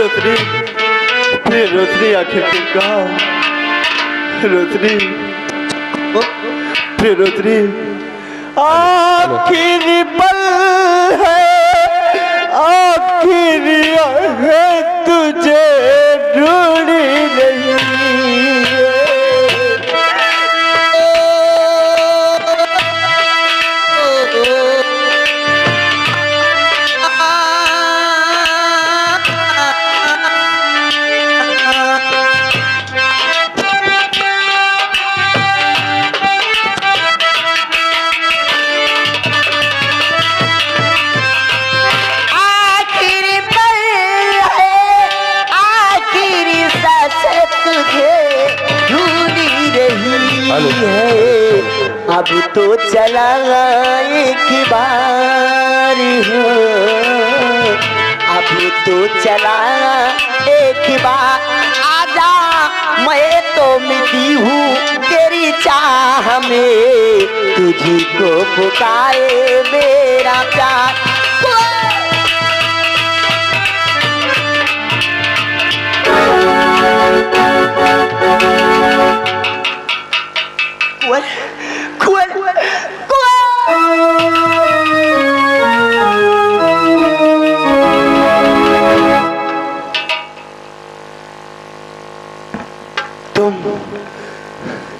रोशनी, फिर रोशनी आखिर तुम कहाँ? रोशनी, फिर रोशनी, आखिरी पल है, आखिरी है, तुझे ढूंढी नहीं। अब तो चला एक बार हो, अब तो चला एक बार, आजा मैं तो मिटी हूँ तेरी चाह में, तुझी को पुकारे मेरा प्यार।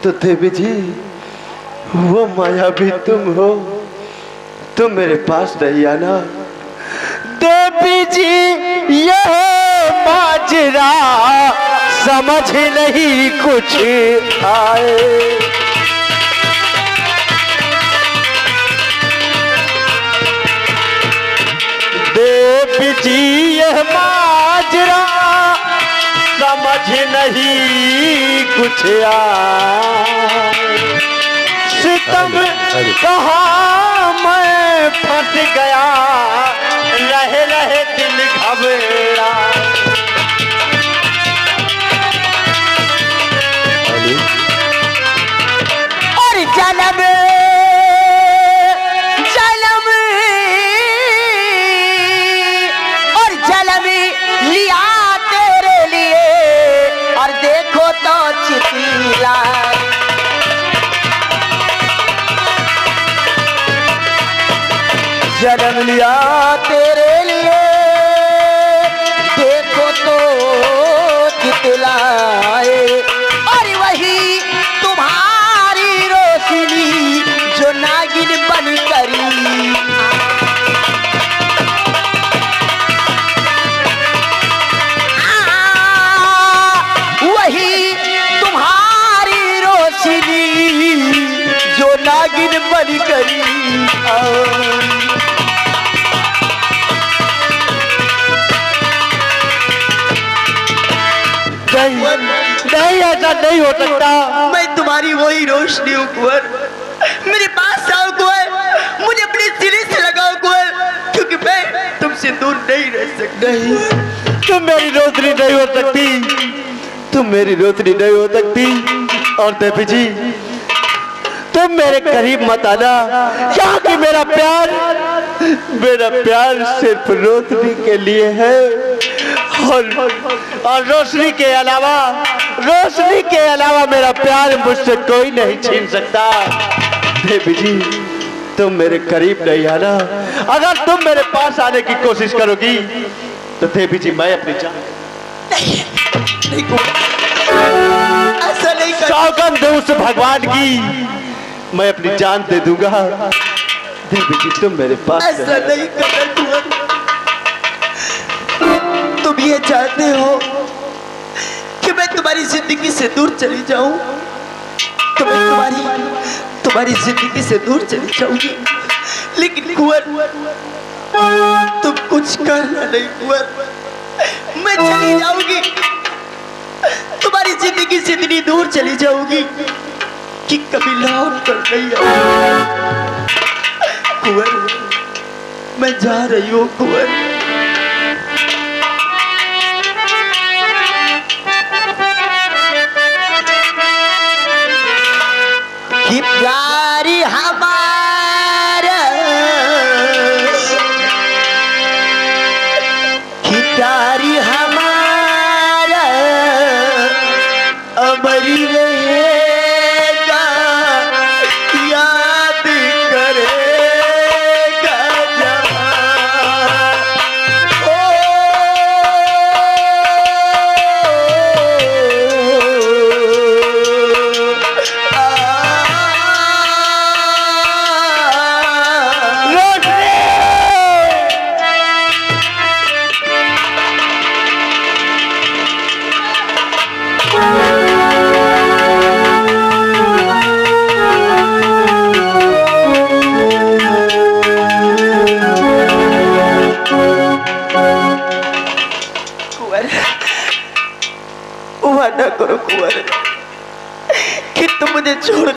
तो देवी जी, वो माया भी तुम हो, तुम मेरे पास नहीं आना। देवी जी यह माजरा समझ नहीं कुछ आए, देवी जी यह माजरा समझ नहीं कुछ आए, सितम कहाँ मैं फंस गया, रहे रहे दिल घबरा। और जन्म जन्म और जन्म लिया तेरे लिए, और देखो तो चितीला, जन्म लिया तेरे लिए, देखो तो चितलाए, और वही तुम्हारी रोशनी जो नागिन बन करी, वही तुम्हारी रोशनी जो नागिन बन करी। नहीं, ऐसा नहीं हो सकता। मैं तुम्हारी वही रोशनी हूँ कुंवर, मेरे पास आओ कुंवर, मुझे अपने सिरे से लगाओ कुंवर, क्योंकि मैं तुमसे दूर नहीं रह सकता। नहीं, तुम मेरी रोशनी नहीं हो सकती, तुम मेरी रोशनी नहीं हो सकती। और देवी जी, तुम मेरे करीब मत आना, क्योंकि मेरा प्यार सिर्फ रोशनी के लिए है, और रोशनी के अलावा मेरा प्यार मुझसे कोई नहीं छीन सकता। देवी जी, तुम मेरे करीब नहीं आना, अगर तुम मेरे पास आने की कोशिश करोगी तो देवी जी मैं अपनी जान ऐसा नहीं कर, सौगंध दे उस भगवान की, मैं अपनी जान दे दूंगा। देवी जी, तुम मेरे पास ऐसा नहीं करना कुंवर, तुम ये चाहते हो कि मैं तुम्हारी जिंदगी से दूर चली जाऊं, तो मैं तुम्हारी जिंदगी से दूर चली जाऊंगी, लेकिन कुंवर तुम कुछ करना नहीं कुंवर, मैं चली जाऊंगी, तुम्हारी जिंदगी से इतनी दूर चली जाऊंगी कि कभी लौट कर नहीं आऊंगी। कुंवर, मैं जा रही हूँ कुंवर। कि प्यारी हमारा, कि प्यारी हमारा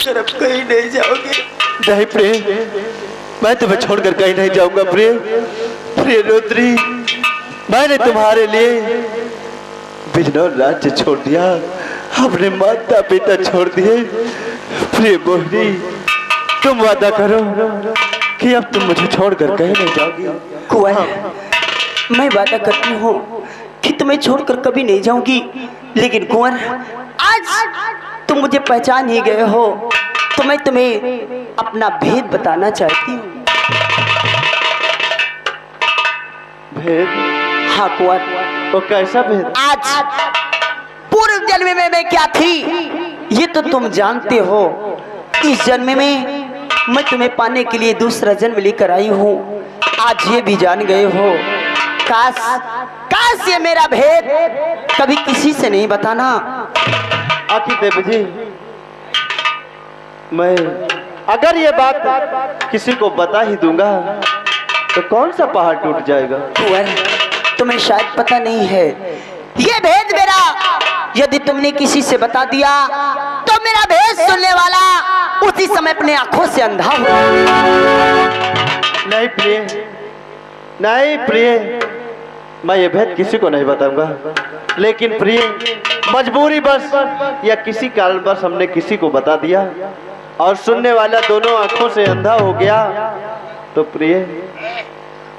छोड़कर अब कहीं नहीं जाओगे? नहीं प्रिय, मैं तुम्हें छोड़कर कहीं नहीं जाऊंगा प्रिय। प्रिय रुद्री, मैंने तुम्हारे लिए बिजनौर राज्य छोड़ दिया, अपने माता पिता छोड़ दिए। प्रिय मोहिनी, तुम वादा करो कि अब तुम मुझे छोड़कर कहीं नहीं जाओगी। कुंवर, मैं वादा करती हूँ कि तुम्हें छोड़कर कभी नहीं जाऊंगी, लेकिन कुंवर आज तुम मुझे पहचान ही गए हो तो मैं तुम्हें अपना भेद बताना चाहती हूँ। भेद? हाँ कुंवर। तो कैसा भेद? आज पूर्व जन्म में मैं क्या थी ये तो तुम जानते हो। इस जन्म में मैं तुम्हें पाने के लिए दूसरा जन्म लेकर आई हूँ, आज ये भी जान गए हो। काश ये मेरा भेद कभी किसी से नहीं बताना। आखिर देव जी, मैं अगर ये बात किसी को बता ही दूंगा तो कौन सा पहाड़ टूट जाएगा? कुंवर, तुम्हें शायद पता नहीं है ये भेद मेरा यदि तुमने किसी से बता दिया तो मेरा भेद सुनने वाला उसी समय अपने आंखों से अंधा हो। नहीं प्रिय, नहीं प्रिय, मैं ये भेद किसी को नहीं बताऊंगा। लेकिन प्रिय, मजबूरी बस या किसी कारणवश हमने किसी को बता दिया और सुनने वाला दोनों आंखों से अंधा हो गया तो प्रिय,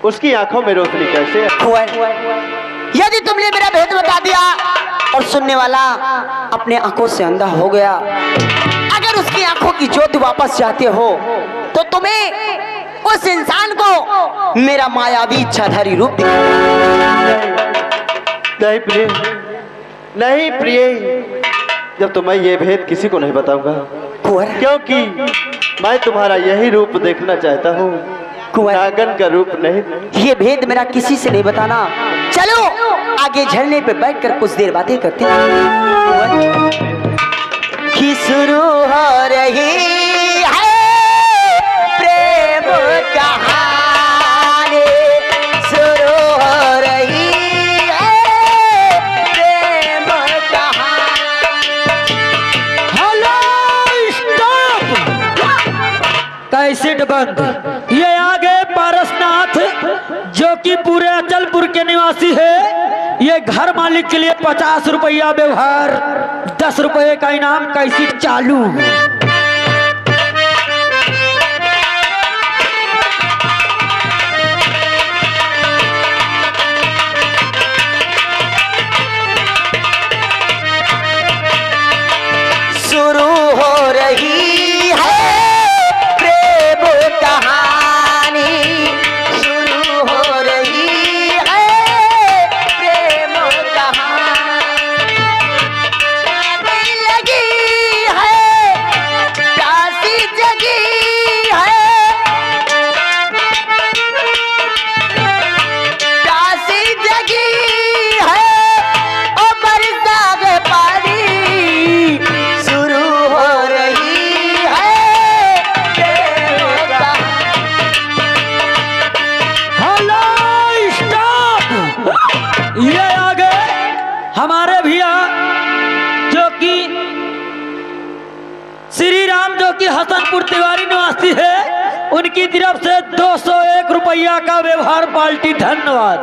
उसकी आंखों में रोशनी कैसे है? यदि तुमने मेरा भेद बता दिया और सुनने वाला अपने आंखों से अंधा हो गया, अगर उसकी आंखों की ज्योति वापस चाहते हो तो तुम्हें उस इंसान को मेरा मायावी इच्छाधारी रूप नहीं प्रिय, नहीं प्रिय, जब तो मैं ये भेद किसी को नहीं बताऊंगा, क्योंकि मैं तुम्हारा यही रूप देखना चाहता हूँ, नागन का रूप नहीं। ये भेद मेरा किसी से नहीं बताना। चलो आगे झरने पे बैठकर कुछ देर बातें करते हैं। कि शुरू हो रही है प्रेम कहानी, शुरू हो रही है प्रेम कहानी। हेलो स्टॉप, कैसेट बंद। ये आगे पारसनाथ जो कि पूरे अचलपुर के निवासी है, ये घर मालिक के लिए 50 रुपया व्यवहार, 10 रुपये का इनाम, कैसेट चालू। शुरू हो रही है प्रेम कहानी, शुरू हो रही है प्रेम कहानी। आग लगी है, प्यासी जगी है, प्यासी जगी है, ओ बरसात पानी, शुरू हो रही है प्रेम कहानी। हेलो स्टॉप, ये आगे हमारे भैया जो कि श्री राम जो कि हसनपुर तिवारी निवासी है, उनकी तरफ से 201 रुपया का व्यवहार पार्टी। धन्यवाद।